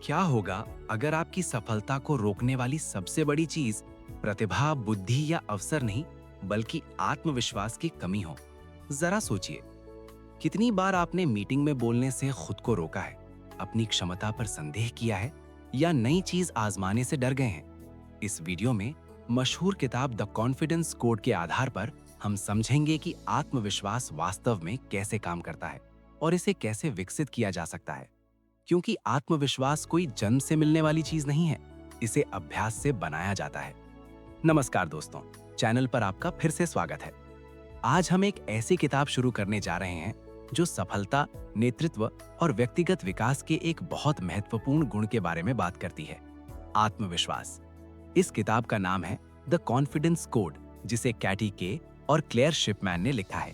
क्या होगा अगर आपकी सफलता को रोकने वाली सबसे बड़ी चीज प्रतिभा, बुद्धि या अवसर नहीं, बल्कि आत्मविश्वास की कमी हो? जरा सोचिए, कितनी बार आपने मीटिंग में बोलने से खुद को रोका है, अपनी क्षमता पर संदेह किया है या नई चीज आजमाने से डर गए हैं? इस वीडियो में मशहूर किताब द कॉन्फिडेंस कोड के आधार पर हम समझेंगे कि आत्मविश्वास वास्तव में कैसे काम करता है और इसे कैसे विकसित किया जा सकता है। क्योंकि आत्मविश्वास कोई जन्म से मिलने वाली चीज नहीं है, इसे अभ्यास से बनाया जाता है। नमस्कार दोस्तों, चैनल पर आपका फिर से स्वागत है। आज हम एक ऐसी किताब शुरू करने जा रहे हैं जो सफलता, नेतृत्व और व्यक्तिगत विकास के एक बहुत महत्वपूर्ण गुण के बारे में बात करती है, आत्मविश्वास। इस किताब का नाम है द कॉन्फिडेंस कोड, जिसे कैटी के और क्लेयर शिपमैन ने लिखा है।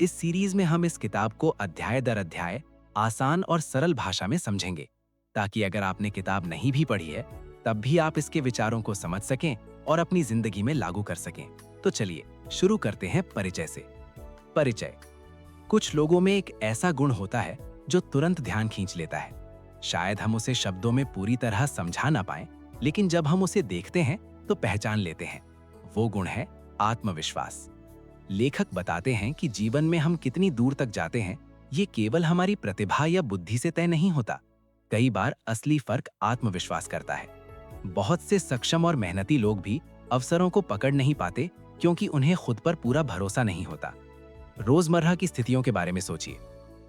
इस सीरीज में हम इस किताब को अध्याय दर अध्याय आसान और सरल भाषा में समझेंगे, ताकि अगर आपने किताब नहीं भी पढ़ी है तब भी आप इसके विचारों को समझ सकें और अपनी जिंदगी में लागू कर सकें। तो चलिए शुरू करते हैं परिचय से। परिचय। कुछ लोगों में एक ऐसा गुण होता है जो तुरंत ध्यान खींच लेता है। शायद हम उसे शब्दों में पूरी तरह समझा ना पाएं, लेकिन जब हम उसे देखते हैं तो पहचान लेते हैं। वो गुण है आत्मविश्वास। लेखक बताते हैं कि जीवन में हम कितनी दूर तक जाते हैं, ये केवल हमारी प्रतिभा या बुद्धि से तय नहीं होता। कई बार असली फर्क आत्मविश्वास करता है। बहुत से सक्षम और मेहनती लोग भी अवसरों को पकड़ नहीं पाते क्योंकि उन्हें खुद पर पूरा भरोसा नहीं होता। रोजमर्रा की स्थितियों के बारे में सोचिए।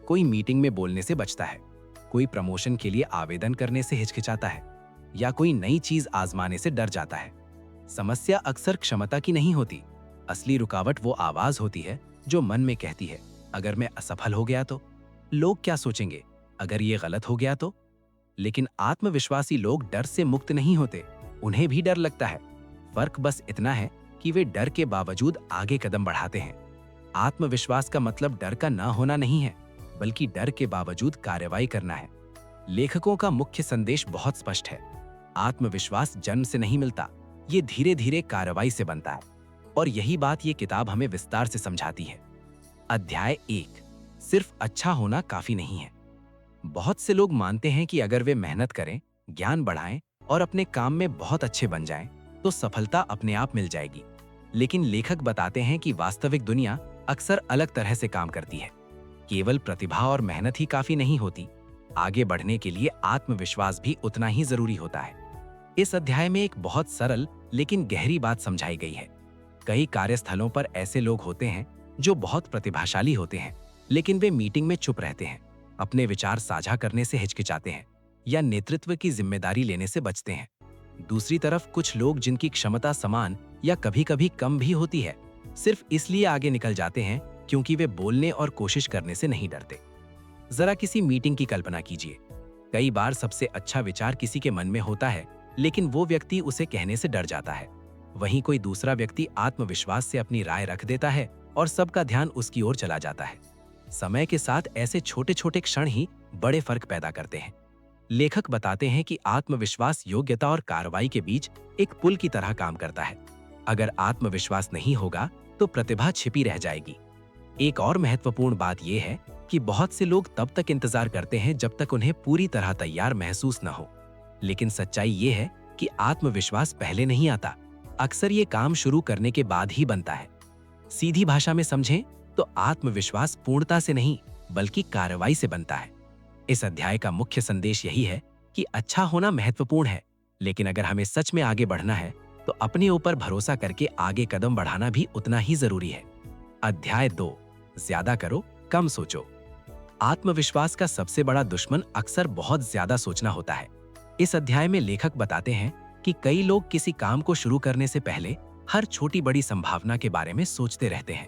कोई मीटिंग में बोलने से बचता है, कोई प्रमोशन के लिए आवेदन करने से हिचकिचाता है, या कोई नई चीज आजमाने से डर जाता है। समस्या अक्सर क्षमता की नहीं होती। असली रुकावट वो आवाज होती है जो मन में कहती है, अगर मैं असफल हो गया तो? लोग क्या सोचेंगे? अगर ये गलत हो गया तो? लेकिन आत्मविश्वासी लोग डर से मुक्त नहीं होते। उन्हें भी डर लगता है। फर्क बस इतना है कि वे डर के बावजूद आगे कदम बढ़ाते हैं। आत्मविश्वास का मतलब डर का ना होना नहीं है, बल्कि डर के बावजूद कार्रवाई करना है। लेखकों का मुख्य संदेश बहुत स्पष्ट है। आत्मविश्वास जन्म से नहीं मिलता, ये धीरे धीरे कार्रवाई से बनता है। और यही बात ये किताब हमें विस्तार से समझाती है। अध्याय 1, सिर्फ अच्छा होना काफी नहीं है। बहुत से लोग मानते हैं कि अगर वे मेहनत करें, ज्ञान बढ़ाएं और अपने काम में बहुत अच्छे बन जाएं, तो सफलता अपने आप मिल जाएगी। लेकिन लेखक बताते हैं कि वास्तविक दुनिया अक्सर अलग तरह से काम करती है। केवल प्रतिभा और मेहनत ही काफी नहीं होती। आगे बढ़ने के लिए आत्मविश्वास भी उतना ही जरूरी होता है। इस अध्याय में एक बहुत सरल लेकिन गहरी बात समझाई गई है। कई कार्यस्थलों पर ऐसे लोग होते हैं जो बहुत प्रतिभाशाली होते हैं, लेकिन वे मीटिंग में चुप रहते हैं, अपने विचार साझा करने से हिचकिचाते हैं या नेतृत्व की जिम्मेदारी लेने से बचते हैं। दूसरी तरफ कुछ लोग जिनकी क्षमता समान या कभी-कभी कम भी होती है, सिर्फ इसलिए आगे निकल जाते हैं क्योंकि वे बोलने और कोशिश करने से नहीं डरते। जरा किसी मीटिंग की कल्पना कीजिए। कई बार सबसे अच्छा विचार किसी के मन में होता है, लेकिन वो व्यक्ति उसे कहने से डर जाता है। वहीं कोई दूसरा व्यक्ति आत्मविश्वास से अपनी राय रख देता है और सबका ध्यान उसकी ओर चला जाता है। समय के साथ ऐसे छोटे छोटे क्षण ही बड़े फर्क पैदा करते हैं। लेखक बताते हैं कि आत्मविश्वास योग्यता और कार्रवाई के बीच एक पुल की तरह काम करता है। अगर आत्मविश्वास नहीं होगा तो प्रतिभा छिपी रह जाएगी। एक और महत्वपूर्ण बात यह है कि बहुत से लोग तब तक इंतजार करते हैं जब तक उन्हें पूरी तरह तैयार महसूस न हो। लेकिन सच्चाई ये है कि आत्मविश्वास पहले नहीं आता, अक्सर ये काम शुरू करने के बाद ही बनता है। सीधी भाषा में समझें तो आत्मविश्वास पूर्णता से नहीं, बल्कि कार्रवाई से बनता है। इस अध्याय का मुख्य संदेश यही है कि अच्छा होना महत्वपूर्ण है, लेकिन अगर हमें सच में आगे बढ़ना है तो अपने ऊपर भरोसा करके आगे कदम बढ़ाना भी उतना ही जरूरी है। अध्याय 2, ज्यादा करो, कम सोचो। आत्मविश्वास का सबसे बड़ा दुश्मन अक्सर बहुत ज्यादा सोचना होता है। इस अध्याय में लेखक बताते हैं कि कई लोग किसी काम को शुरू करने से पहले हर छोटी बड़ी संभावना के बारे में सोचते रहते हैं।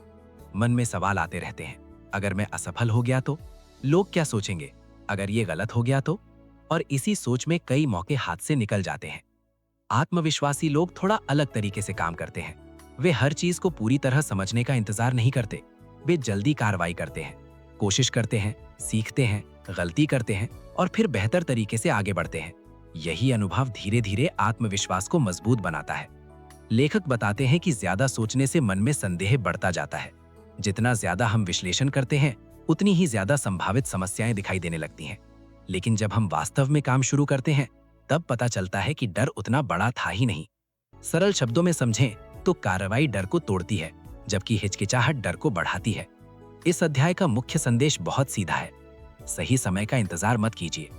मन में सवाल आते रहते हैं, अगर मैं असफल हो गया तो? लोग क्या सोचेंगे? अगर ये गलत हो गया तो? और इसी सोच में कई मौके हाथ से निकल जाते हैं। आत्मविश्वासी लोग थोड़ा अलग तरीके से काम करते हैं। वे हर चीज को पूरी तरह समझने का इंतजार नहीं करते। वे जल्दी कार्रवाई करते हैं, कोशिश करते हैं, सीखते हैं, गलती करते हैं और फिर बेहतर तरीके से आगे बढ़ते हैं। यही अनुभव धीरे धीरे आत्मविश्वास को मजबूत बनाता है। लेखक बताते हैं कि ज्यादा सोचने से मन में संदेह बढ़ता जाता है। जितना ज्यादा हम विश्लेषण करते हैं, उतनी ही ज्यादा संभावित समस्याएं दिखाई देने लगती हैं। लेकिन जब हम वास्तव में काम शुरू करते हैं तब पता चलता है कि डर उतना बड़ा था ही नहीं। सरल शब्दों में समझें तो कार्रवाई डर को तोड़ती है, जबकि हिचकिचाहट डर को बढ़ाती है। इस अध्याय का मुख्य संदेश बहुत सीधा है। सही समय का इंतजार मत कीजिए,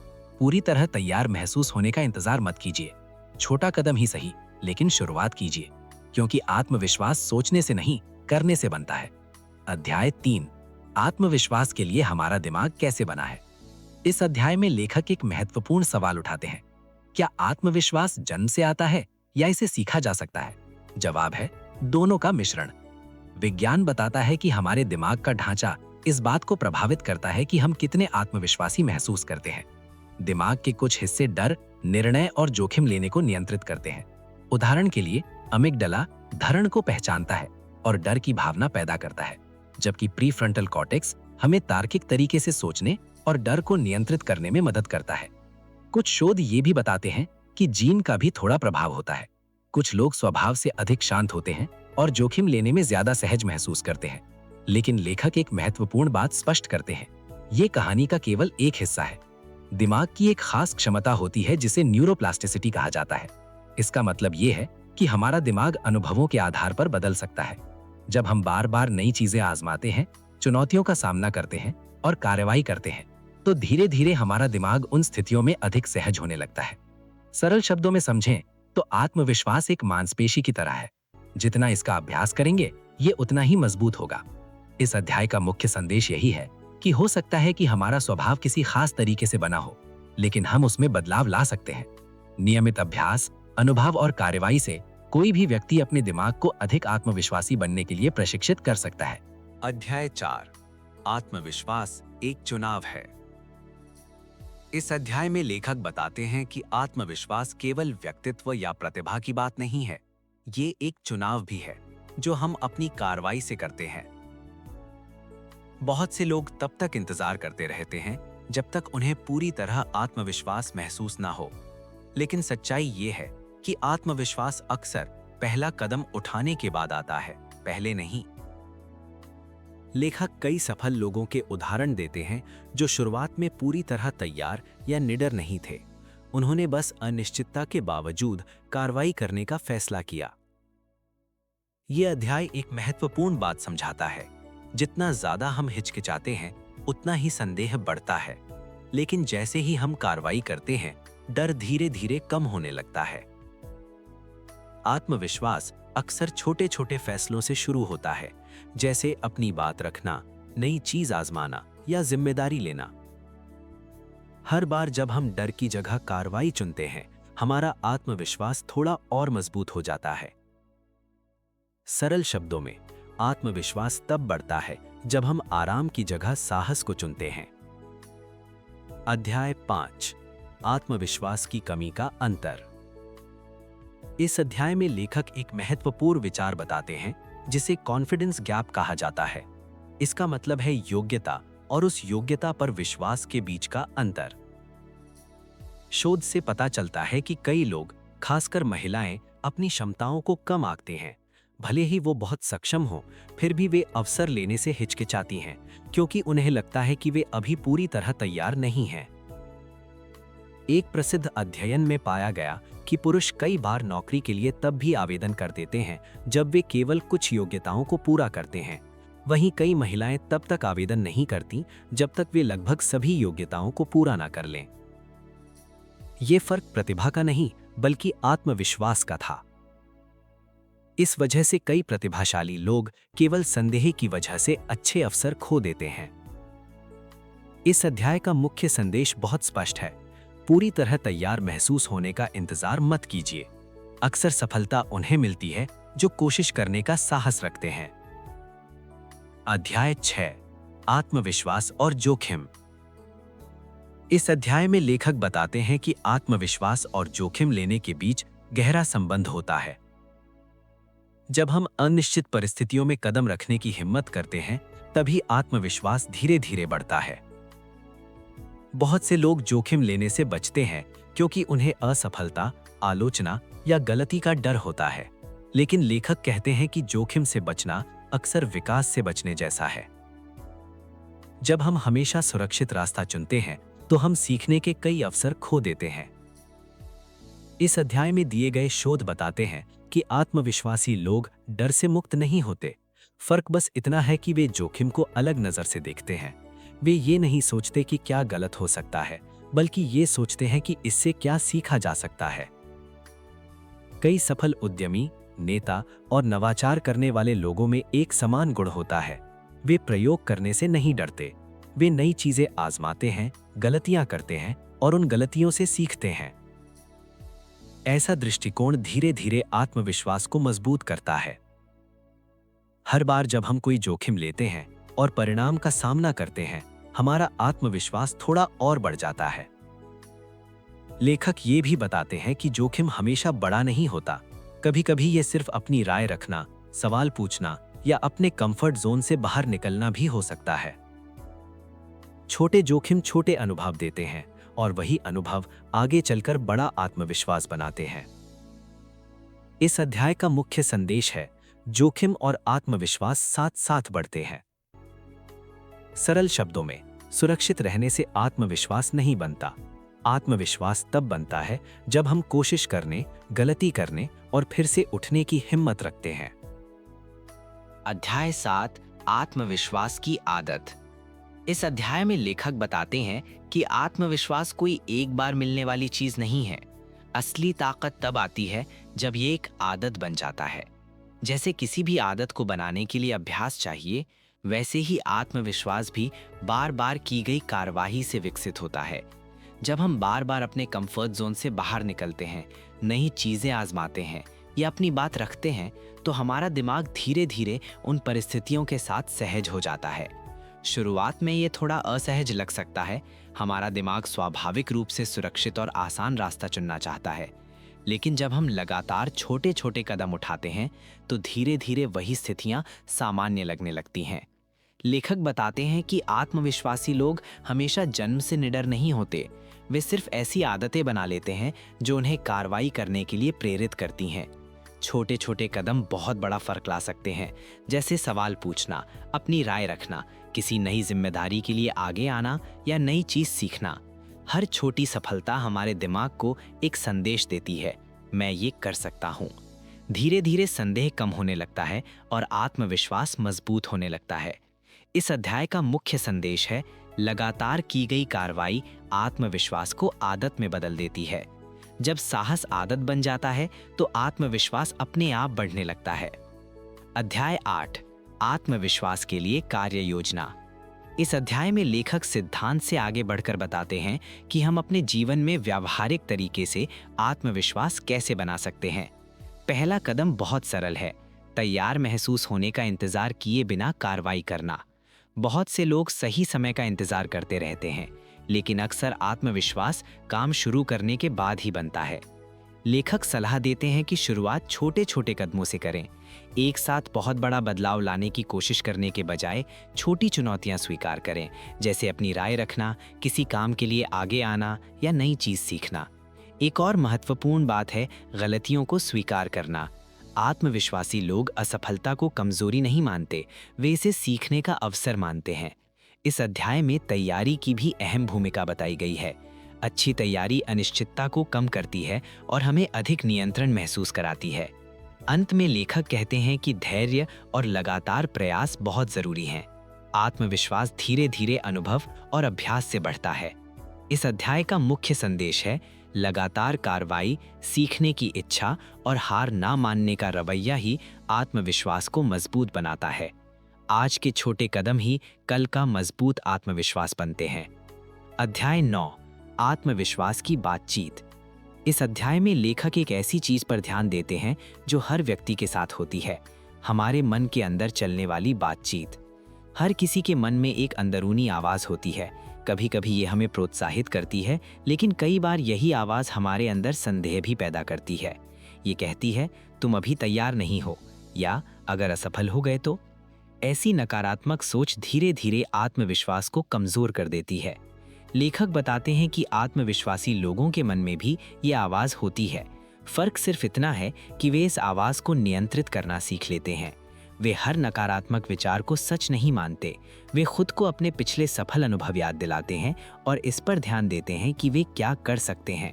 पूरी तरह तैयार महसूस होने का इंतजार मत कीजिए। छोटा कदम ही सही, लेकिन शुरुआत कीजिए, क्योंकि आत्मविश्वास सोचने से नहीं करने से बनता है। अध्याय 3, आत्मविश्वास के लिए हमारा दिमाग कैसे बना है। इस अध्याय में लेखक एक महत्वपूर्ण सवाल उठाते हैं, क्या आत्मविश्वास जन्म से आता है या इसे सीखा जा सकता है? जवाब है दोनों का मिश्रण। विज्ञान बताता है कि हमारे दिमाग का ढांचा इस बात को प्रभावित करता है कि हम कितने आत्मविश्वासी महसूस करते हैं। दिमाग के कुछ हिस्से डर, निर्णय और जोखिम लेने को नियंत्रित करते हैं। उदाहरण के लिए अमिगडाला धरण को पहचानता है और डर की भावना पैदा करता है, जबकि प्रीफ्रंटल कॉर्टेक्स हमें तार्किक तरीके से सोचने और डर को नियंत्रित करने में मदद करता है। कुछ शोध ये भी बताते हैं कि जीन का भी थोड़ा प्रभाव होता है। कुछ लोग स्वभाव से अधिक शांत होते हैं और जोखिम लेने में ज्यादा सहज महसूस करते हैं। लेकिन लेखक एक महत्वपूर्ण बात स्पष्ट करते हैं, ये कहानी का केवल एक हिस्सा है। दिमाग की एक खास क्षमता होती है जिसे न्यूरोप्लास्टिसिटी कहा जाता है। इसका मतलब ये है कि हमारा दिमाग अनुभवों के आधार पर बदल सकता है। जब हम बार बार नई चीजें आजमाते हैं, चुनौतियों का सामना करते हैं और कार्रवाई करते हैं, तो धीरे धीरे हमारा दिमाग उन स्थितियों में अधिक सहज होने लगता है। सरल शब्दों में समझें तो आत्मविश्वास एक मांसपेशी की तरह है। जितना इसका अभ्यास करेंगे, ये उतना ही मजबूत होगा। इस अध्याय का मुख्य संदेश यही है कि हो सकता है कि हमारा स्वभाव किसी खास तरीके से बना हो, लेकिन हम उसमें बदलाव ला सकते हैं। नियमित अभ्यास, अनुभव और कार्रवाई से कोई भी व्यक्ति अपने दिमाग को अधिक आत्मविश्वासी बनने के लिए प्रशिक्षित कर सकता है। अध्याय 4, आत्मविश्वास एक चुनाव है। इस अध्याय में लेखक बताते हैं कि आत्मविश्वास केवल व्यक्तित्व या प्रतिभा की बात नहीं है, ये एक चुनाव भी है जो हम अपनी कार्रवाई से करते हैं। बहुत से लोग तब तक इंतजार करते रहते हैं जब तक उन्हें पूरी तरह आत्मविश्वास महसूस ना हो, लेकिन सच्चाई ये है कि आत्मविश्वास अक्सर पहला कदम उठाने के बाद आता है, पहले नहीं। लेखक कई सफल लोगों के उदाहरण देते हैं जो शुरुआत में पूरी तरह तैयार या निडर नहीं थे। उन्होंने बस अनिश्चितता के बावजूद कार्रवाई करने का फैसला किया। यह अध्याय एक महत्वपूर्ण बात समझाता है, जितना ज्यादा हम हिचकिचाते हैं उतना ही संदेह बढ़ता है, लेकिन जैसे ही हम कार्रवाई करते हैं डर धीरे धीरे कम होने लगता है। आत्मविश्वास अक्सर छोटे छोटे फैसलों से शुरू होता है, जैसे अपनी बात रखना, नई चीज आजमाना या जिम्मेदारी लेना। हर बार जब हम डर की जगह कार्रवाई चुनते हैं, हमारा आत्मविश्वास थोड़ा और मजबूत हो जाता है। सरल शब्दों में, आत्मविश्वास तब बढ़ता है जब हम आराम की जगह साहस को चुनते हैं। अध्याय 5, आत्मविश्वास की कमी का अंतर। इस अध्याय में लेखक एक महत्वपूर्ण विचार बताते हैं जिसे कॉन्फिडेंस गैप कहा जाता है। इसका मतलब है योग्यता और उस योग्यता पर विश्वास के बीच का अंतर। शोध से पता चलता है कि कई लोग, खासकर महिलाएं, अपनी क्षमताओं को कम आंकते हैं। भले ही वो बहुत सक्षम हो, फिर भी वे अवसर लेने से हिचकिचाती हैं, क्योंकि उन्हें लगता है कि वे अभी पूरी तरह तैयार नहीं हैं। एक प्रसिद्ध अध्ययन में पाया गया कि पुरुष कई बार नौकरी के लिए तब भी आवेदन कर देते हैं जब वे केवल कुछ योग्यताओं को पूरा करते हैं। वहीं कई महिलाएं तब तक आवेदन नहीं करती जब तक वे लगभग सभी योग्यताओं को पूरा ना कर लें। ये फर्क प्रतिभा का नहीं, बल्कि आत्मविश्वास का था। इस वजह से कई प्रतिभाशाली लोग केवल संदेह की वजह से अच्छे अवसर खो देते हैं। इस अध्याय का मुख्य संदेश बहुत स्पष्ट है, पूरी तरह तैयार महसूस होने का इंतजार मत कीजिए। अक्सर सफलता उन्हें मिलती है जो कोशिश करने का साहस रखते हैं। अध्याय 6, आत्मविश्वास और जोखिम। इस अध्याय में लेखक बताते हैं कि आत्मविश्वास और जोखिम लेने के बीच गहरा संबंध होता है। जब हम अनिश्चित परिस्थितियों में कदम रखने की हिम्मत करते हैं, तभी आत्मविश्वास धीरे धीरे बढ़ता है। बहुत से लोग जोखिम लेने से बचते हैं क्योंकि उन्हें असफलता, आलोचना या गलती का डर होता है। लेकिन लेखक कहते हैं कि जोखिम से बचना अक्सर विकास से बचने जैसा है। जब हम हमेशा सुरक्षित रास्ता चुनते हैं, तो हम सीखने के कई अवसर खो देते हैं। इस अध्याय में दिए गए शोध बताते हैं कि आत्मविश्वासी लोग डर से मुक्त नहीं होते। फर्क बस इतना है कि वे जोखिम को अलग नजर से देखते हैं। वे ये नहीं सोचते कि क्या गलत हो सकता है, बल्कि ये सोचते हैं कि इससे क्या सीखा जा सकता है। कई सफल उद्यमी, नेता और नवाचार करने वाले लोगों में एक समान गुण होता है। वे प्रयोग करने से नहीं डरते। वे नई चीजें आजमाते हैं, गलतियां करते हैं और उन गलतियों से सीखते हैं। ऐसा दृष्टिकोण धीरे धीरे आत्मविश्वास को मजबूत करता है। हर बार जब हम कोई जोखिम लेते हैं और परिणाम का सामना करते हैं, हमारा आत्मविश्वास थोड़ा और बढ़ जाता है। लेखक ये भी बताते हैं कि जोखिम हमेशा बड़ा नहीं होता। कभी-कभी ये सिर्फ अपनी राय रखना, सवाल पूछना या अपने कंफर्ट जोन से बाहर निकलना भी हो सकता है। छोटे जोखिम छोटे अनुभव देते हैं और वही अनुभव आगे चलकर बड़ा आत्मविश्वास बनाते हैं। इस अध्याय का मुख्य संदेश है, जोखिम और आत्मविश्वास साथ साथ बढ़ते हैं। सरल शब्दों में, सुरक्षित रहने से आत्मविश्वास नहीं बनता। आत्मविश्वास तब बनता है जब हम कोशिश करने, गलती करने और फिर से उठने की हिम्मत रखते हैं। अध्याय 7, आत्मविश्वास की आदत। इस अध्याय में लेखक बताते हैं कि आत्मविश्वास कोई एक बार मिलने वाली चीज नहीं है। असली ताकत तब आती है जब ये एक आदत बन जाता है। जैसे किसी भी आदत को बनाने के लिए अभ्यास चाहिए, वैसे ही आत्मविश्वास भी बार बार की गई कार्यवाही से विकसित होता है। जब हम बार बार अपने कंफर्ट जोन से बाहर निकलते हैं, नई चीजें आजमाते हैं या अपनी बात रखते हैं, तो हमारा दिमाग धीरे धीरे उन परिस्थितियों के साथ सहज हो जाता है। शुरुआत में ये थोड़ा असहज लग सकता है। हमारा दिमाग स्वाभाविक रूप से सुरक्षित और आसान रास्ता चुनना चाहता है। लेकिन जब हम लगातार छोटे छोटे कदम उठाते हैं, तो धीरे धीरे वही स्थितियां सामान्य लगने लगती हैं। लेखक बताते हैं कि आत्मविश्वासी लोग हमेशा जन्म से निडर नहीं होते। वे सिर्फ ऐसी आदतें बना लेते हैं जो उन्हें कार्रवाई करने के लिए प्रेरित करती हैं। छोटे छोटे कदम बहुत बड़ा फर्क ला सकते हैं, जैसे सवाल पूछना, अपनी राय रखना, किसी नई जिम्मेदारी के लिए आगे आना या नई चीज सीखना। हर छोटी सफलता हमारे दिमाग को एक संदेश देती है, मैं ये कर सकता हूँ। धीरे धीरे संदेह कम होने लगता है और आत्मविश्वास मजबूत होने लगता है। इस अध्याय का मुख्य संदेश है, लगातार की गई कार्रवाई आत्मविश्वास को आदत में बदल देती है। जब साहस आदत बन जाता है, तो आत्मविश्वास अपने आप बढ़ने लगता है। अध्याय 8, आत्मविश्वास के लिए कार्य योजना। इस अध्याय में लेखक सिद्धांत से आगे बढ़कर बताते हैं कि हम अपने जीवन में व्यावहारिक तरीके से आत्मविश्वास कैसे बना सकते हैं। पहला कदम बहुत सरल है, तैयार महसूस होने का इंतजार किए बिना कार्रवाई करना। बहुत से लोग सही समय का इंतजार करते रहते हैं, लेकिन अक्सर आत्मविश्वास काम शुरू करने के बाद ही बनता है। लेखक सलाह देते हैं कि शुरुआत छोटे छोटे कदमों से करें। एक साथ बहुत बड़ा बदलाव लाने की कोशिश करने के बजाय छोटी चुनौतियां स्वीकार करें, जैसे अपनी राय रखना, किसी काम के लिए आगे आना या नई चीज सीखना। एक और महत्वपूर्ण बात है गलतियों को स्वीकार करना। आत्मविश्वासी लोग असफलता को कमजोरी नहीं मानते, वे इसे सीखने का अवसर मानते हैं। इस अध्याय में तैयारी की भी अहम भूमिका बताई गई है। अच्छी तैयारी अनिश्चितता को कम करती है और हमें अधिक नियंत्रण महसूस कराती है। अंत में लेखक कहते हैं कि धैर्य और लगातार प्रयास बहुत जरूरी हैं। आत्मविश्वास धीरे धीरे अनुभव और अभ्यास से बढ़ता है। इस अध्याय का मुख्य संदेश है, लगातार कार्रवाई, सीखने की इच्छा और हार ना मानने का रवैया ही आत्मविश्वास को मजबूत बनाता है। आज के छोटे कदम ही कल का मजबूत आत्मविश्वास बनते हैं। अध्याय 9, आत्मविश्वास की बातचीत। इस अध्याय में लेखक एक ऐसी चीज पर ध्यान देते हैं जो हर व्यक्ति के साथ होती है, हमारे मन के अंदर चलने वाली बातचीत। हर किसी के मन में एक अंदरूनी आवाज होती है। कभी कभी ये हमें प्रोत्साहित करती है, लेकिन कई बार यही आवाज हमारे अंदर संदेह भी पैदा करती है। ये कहती है, तुम अभी तैयार नहीं हो, या अगर असफल हो गए तो। ऐसी नकारात्मक सोच धीरे धीरे आत्मविश्वास को कमजोर कर देती है। लेखक बताते हैं कि आत्मविश्वासी लोगों के मन में भी ये आवाज होती है। फर्क सिर्फ इतना है कि वे इस आवाज को नियंत्रित करना सीख लेते हैं। वे हर नकारात्मक विचार को सच नहीं मानते। वे खुद को अपने पिछले सफल अनुभव याद दिलाते हैं और इस पर ध्यान देते हैं कि वे क्या कर सकते हैं।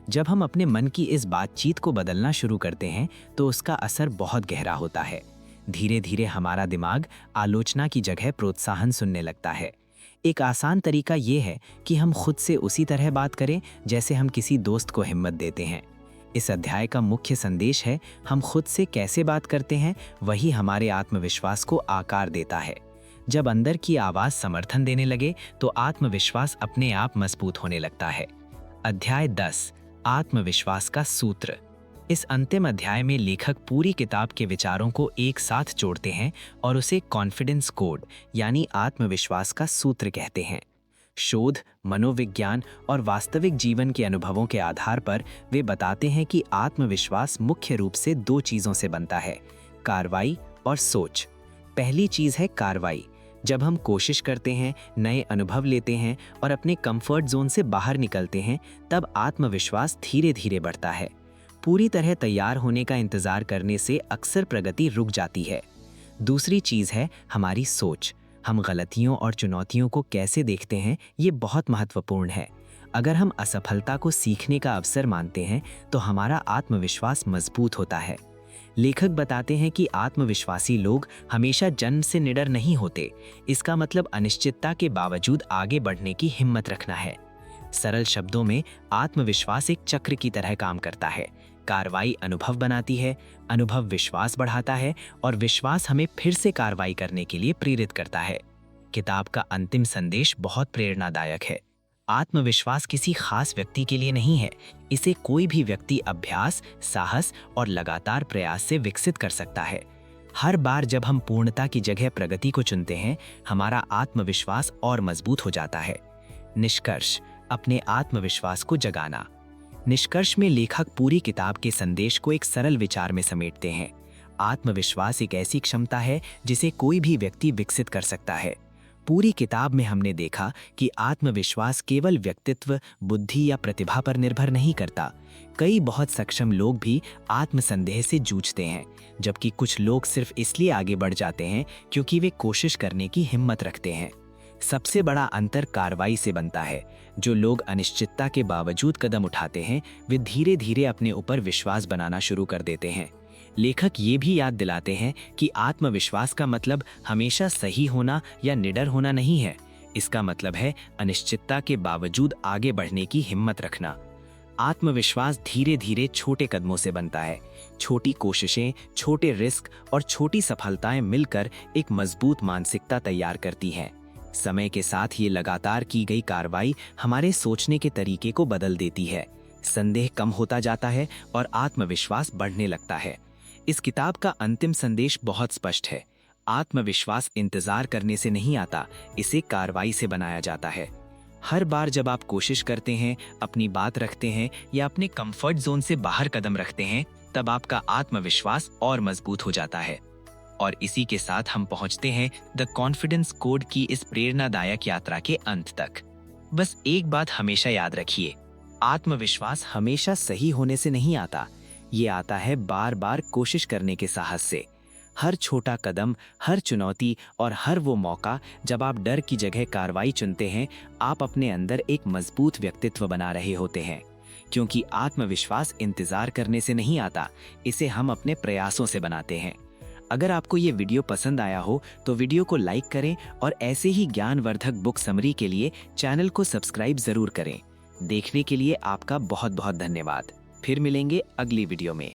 जब हम अपने मन की इस बातचीत को बदलना शुरू करते हैं तो उसका असर बहुत गहरा होता है। धीरे धीरे हमारा दिमाग आलोचना की जगह प्रोत्साहन सुनने लगता है। एक आसान तरीका ये है कि हम खुद से उसी तरह बात करें जैसे हम किसी दोस्त को हिम्मत देते हैं। इस अध्याय का मुख्य संदेश है, हम खुद से कैसे बात करते हैं वही हमारे आत्मविश्वास को आकार देता है। जब अंदर की आवाज समर्थन देने लगे तो आत्मविश्वास अपने आप मजबूत होने लगता है। अध्याय 10, आत्मविश्वास का सूत्र। इस अंतिम अध्याय में लेखक पूरी किताब के विचारों को एक साथ जोड़ते हैं और उसे कॉन्फिडेंस कोड यानी आत्मविश्वास का सूत्र कहते हैं। शोध, मनोविज्ञान और वास्तविक जीवन के अनुभवों के आधार पर वे बताते हैं कि आत्मविश्वास मुख्य रूप से 2 चीजों से बनता है, कार्रवाई और सोच। पहली चीज है कार्रवाई। जब हम कोशिश करते हैं, नए अनुभव लेते हैं और अपने कंफर्ट जोन से बाहर निकलते हैं, तब आत्मविश्वास धीरे धीरे बढ़ता है। पूरी तरह तैयार होने का इंतजार करने से अक्सर प्रगति रुक जाती है। दूसरी चीज है हमारी सोच। हम गलतियों और चुनौतियों को कैसे देखते हैं, ये बहुत महत्वपूर्ण है। अगर हम असफलता को सीखने का अवसर मानते हैं तो हमारा आत्मविश्वास मजबूत होता है। लेखक बताते हैं कि आत्मविश्वासी लोग हमेशा जन्म से निडर नहीं होते। इसका मतलब अनिश्चितता के बावजूद आगे बढ़ने की हिम्मत रखना है। सरल शब्दों में, आत्मविश्वास एक चक्र की तरह काम करता है। कार्रवाई अनुभव बनाती है, अनुभव विश्वास बढ़ाता है और विश्वास हमें फिर से कार्रवाई करने के लिए प्रेरित करता है। किताब का अंतिम संदेश बहुत प्रेरणादायक है। आत्मविश्वास किसी खास व्यक्ति के लिए नहीं है। इसे कोई भी व्यक्ति अभ्यास, साहस और लगातार प्रयास से विकसित कर सकता है। हर बार जब हम पूर्णता की जगह प्रगति को चुनते हैं, हमारा आत्मविश्वास और मजबूत हो जाता है। निष्कर्ष, अपने आत्मविश्वास को जगाना। निष्कर्ष में लेखक पूरी किताब के संदेश को एक सरल विचार में समेटते हैं। आत्मविश्वास एक ऐसी क्षमता है जिसे कोई भी व्यक्ति विकसित कर सकता है। पूरी किताब में हमने देखा कि आत्मविश्वास केवल व्यक्तित्व, बुद्धि या प्रतिभा पर निर्भर नहीं करता। कई बहुत सक्षम लोग भी आत्मसंदेह से जूझते हैं, जबकि कुछ लोग सिर्फ इसलिए आगे बढ़ जाते हैं क्योंकि वे कोशिश करने की हिम्मत रखते हैं। सबसे बड़ा अंतर कार्रवाई से बनता है। जो लोग अनिश्चितता के बावजूद कदम उठाते हैं, वे धीरे धीरे अपने ऊपर विश्वास बनाना शुरू कर देते हैं। लेखक ये भी याद दिलाते हैं कि आत्मविश्वास का मतलब हमेशा सही होना या निडर होना नहीं है। इसका मतलब है अनिश्चितता के बावजूद आगे बढ़ने की हिम्मत रखना। आत्मविश्वास धीरे धीरे छोटे कदमों से बनता है। छोटी कोशिशें, छोटे रिस्क और छोटी सफलताएं मिलकर एक मजबूत मानसिकता तैयार करती हैं। समय के साथ ये लगातार की गई कार्रवाई हमारे सोचने के तरीके को बदल देती है। संदेह कम होता जाता है और आत्मविश्वास बढ़ने लगता है। इस किताब का अंतिम संदेश बहुत स्पष्ट है। आत्मविश्वास इंतजार करने से नहीं आता, इसे कार्रवाई से बनाया जाता है। हर बार जब आप कोशिश करते हैं, अपनी बात रखते हैं या अपने कंफर्ट जोन से बाहर कदम रखते हैं, तब आपका आत्मविश्वास और मजबूत हो जाता है। और इसी के साथ हम पहुंचते हैं द कॉन्फिडेंस कोड की इस प्रेरणादायक यात्रा के अंत तक। बस एक बात हमेशा याद रखिए, आत्मविश्वास हमेशा सही होने से नहीं आता। ये आता है बार बार कोशिश करने के साहस से। हर छोटा कदम, हर चुनौती और हर वो मौका जब आप डर की जगह कार्रवाई चुनते हैं, आप अपने अंदर एक मजबूत व्यक्तित्व बना रहे होते हैं। क्योंकि आत्मविश्वास इंतजार करने से नहीं आता, इसे हम अपने प्रयासों से बनाते हैं। अगर आपको ये वीडियो पसंद आया हो तो वीडियो को लाइक करें और ऐसे ही ज्ञानवर्धक बुक समरी के लिए चैनल को सब्सक्राइब जरूर करें। देखने के लिए आपका बहुत बहुत धन्यवाद। फिर मिलेंगे अगली वीडियो में।